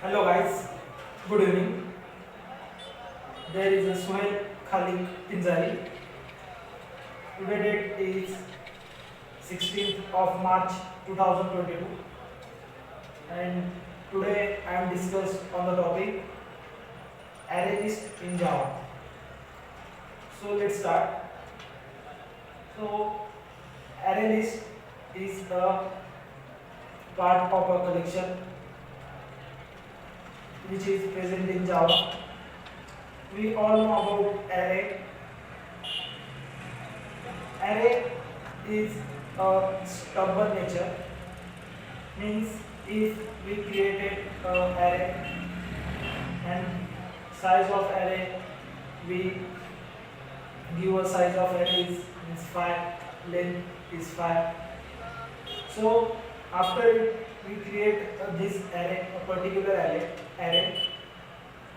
Hello guys, good evening. There is a Suhail Khalik Pinzari. Today date is 16th of March 2022 and today I am discussed on the topic array list in Java. So let's start. So array list is a part of a collection which is present in Java. We all know about array. Array is a stubborn nature, means if we created an array and size of array, we give a size of array is 5, length is 5. So after we create this array, a particular array,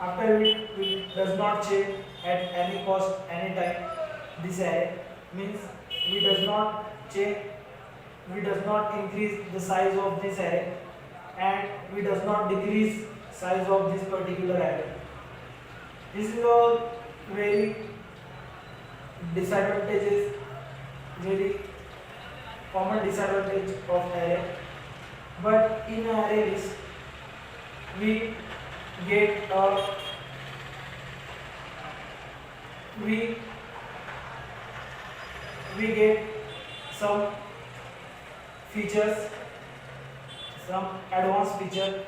after we does not change at any cost, any time. This array means we does not change, we does not increase the size of this array, and we does not decrease size of this particular array. This is a very disadvantages, very common disadvantage of array. But in array list, we get we we get some features, some advanced feature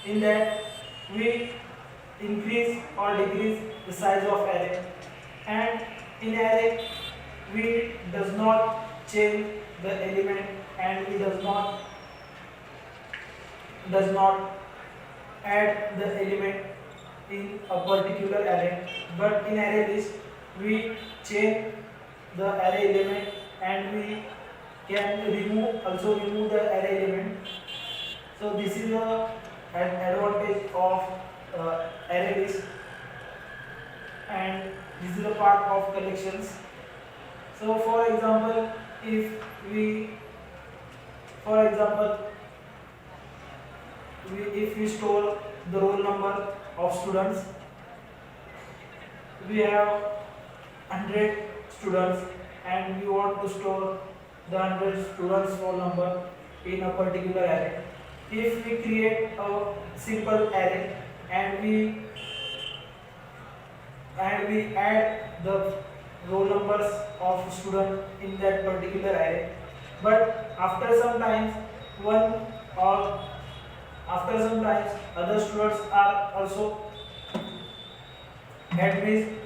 in that we increase or decrease the size of array, and in array we does not change the element, and we does not add the element in a particular array, but in array list we change the array element, and we can remove the array element. So this is an advantage of array list, and this is a part of collections. So for example, for example if we store the roll number of students, we have 100 students and we want to store the 100 students roll number in a particular array. If we create a simple array and we add the roll numbers of student in that particular array, but after some times other students are also admit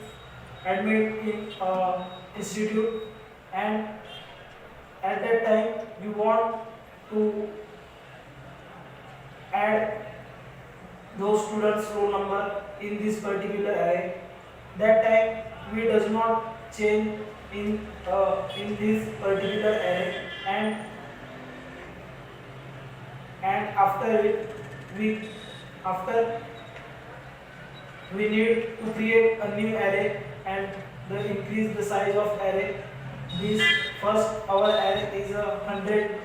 in institute, and at that time we want to add those students roll number in this particular array. That time we does not change in this particular array, and after we need to create a new array and increase the size of array. This first our array is 100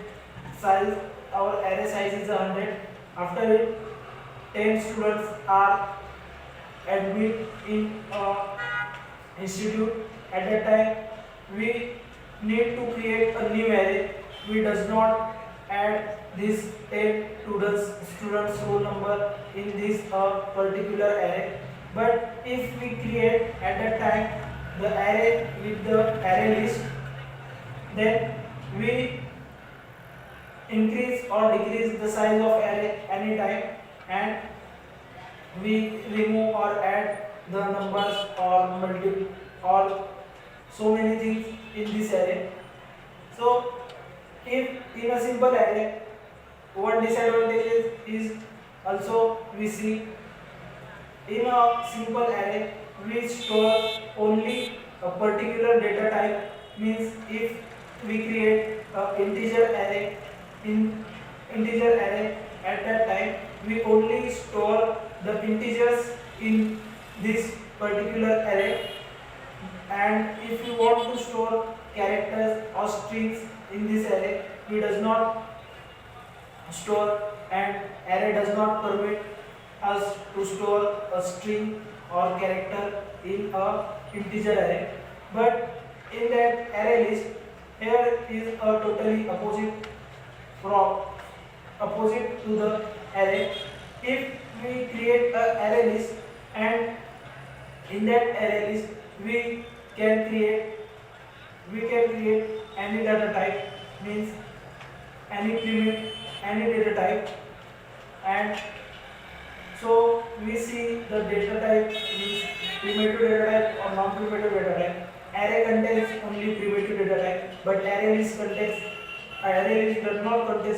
size, our array size is 100. After it 10 students are admit in institute. At that time we need to create a new array. We does not add this 10 students roll number in this particular array, but if we create at that time the array with the array list, then we increase or decrease the size of array anytime, and we remove or add the numbers or multiple or so many things in this array. So if in a simple array, one disadvantage is also we see in a simple array we store only a particular data type. Means if we create a integer array, at that time we only store the integers in this particular array, and if you want to store characters or strings in this array, we does not store, and array does not permit us to store a string or character in a integer array, but in that array list here is a totally opposite to the array. If we create a array list, and in that array list we can create any data type, means any data type, and so we see the data type means primitive data type or non-primitive data type. Array contains only primitive data type, but array list does not contain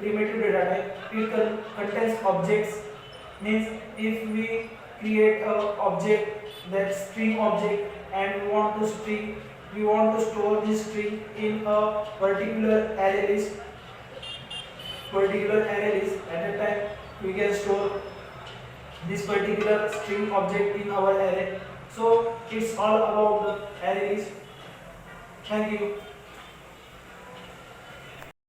primitive data type. It contains objects, means if we create a object, that string object, and we want to store this string in a particular array list. At that time we can store this particular string object in our array. So it's all about the array list. Thank you.